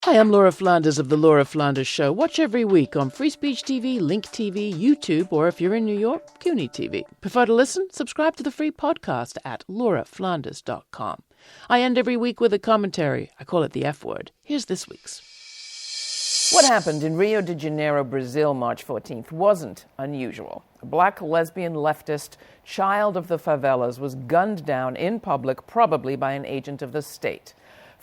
Hi, I'm Laura Flanders of The Laura Flanders Show. Watch every week on Free Speech TV, Link TV, YouTube, or if you're in New York, CUNY TV. Prefer to listen? Subscribe to the free podcast at lauraflanders.com. I end every week with a commentary. I call it the F word. Here's this week's. What happened in Rio de Janeiro, Brazil, March 14th wasn't unusual. A black lesbian leftist, child of the favelas, was gunned down in public, probably by an agent of the state.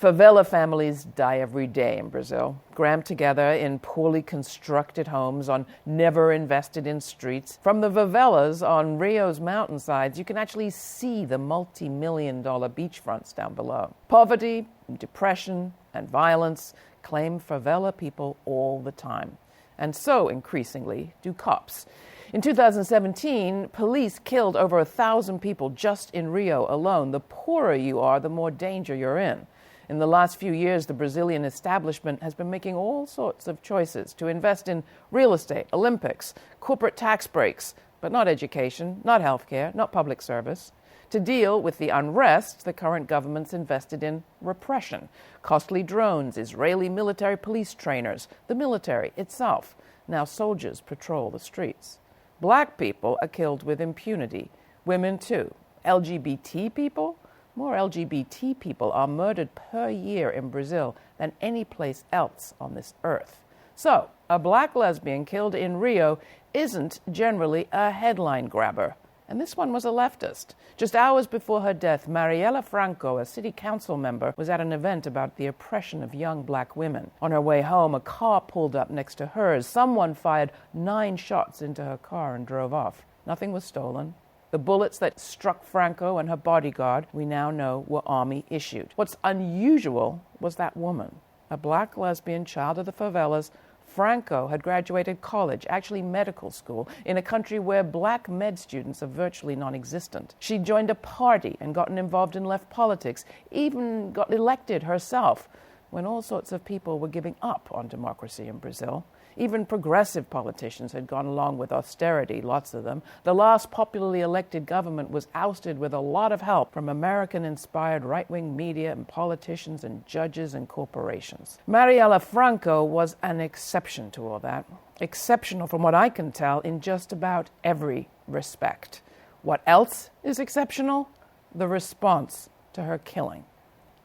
Favela families die every day in Brazil, crammed together in poorly constructed homes on never-invested-in streets. From the favelas on Rio's mountainsides, you can actually see the multi-million-dollar beachfronts down below. Poverty, depression, and violence claim favela people all the time. And so, increasingly, do cops. In 2017, police killed over 1,000 people just in Rio alone. The poorer you are, the more danger you're in. In the last few years, the Brazilian establishment has been making all sorts of choices to invest in real estate, Olympics, corporate tax breaks, but not education, not healthcare, not public service. To deal with the unrest, the current government's invested in repression, costly drones, Israeli military police trainers, the military itself. Now soldiers patrol the streets. Black people are killed with impunity. Women too. LGBT people? More LGBT people are murdered per year in Brazil than any place else on this earth. So, a black lesbian killed in Rio isn't generally a headline grabber. And this one was a leftist. Just hours before her death, Marielle Franco, a city council member, was at an event about the oppression of young black women. On her way home, a car pulled up next to hers. Someone fired 9 shots into her car and drove off. Nothing was stolen. The bullets that struck Franco and her bodyguard, we now know, were Army-issued. What's unusual was that woman, a black lesbian child of the favelas. Franco had graduated college, actually medical school, in a country where black med students are virtually non-existent. She joined a party and gotten involved in left politics, even got elected herself, when all sorts of people were giving up on democracy in Brazil. Even progressive politicians had gone along with austerity, lots of them. The last popularly elected government was ousted with a lot of help from American-inspired right-wing media and politicians and judges and corporations. Marielle Franco was an exception to all that. Exceptional, from what I can tell, in just about every respect. What else is exceptional? The response to her killing.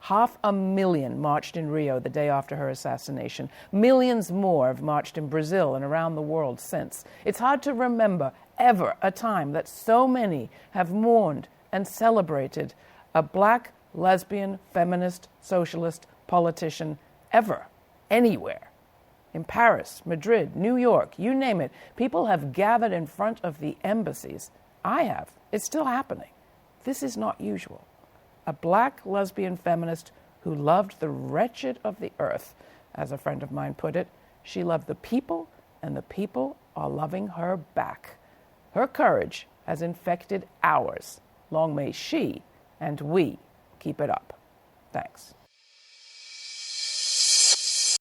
500,000 marched in Rio the day after her assassination. Millions more have marched in Brazil and around the world since. It's hard to remember ever a time that so many have mourned and celebrated a black, lesbian, feminist, socialist politician ever, anywhere. In Paris, Madrid, New York, you name it, people have gathered in front of the embassies. I have. It's still happening. This is not usual. A black lesbian feminist who loved the wretched of the earth. As a friend of mine put it, she loved the people, and the people are loving her back. Her courage has infected ours. Long may she and we keep it up. Thanks.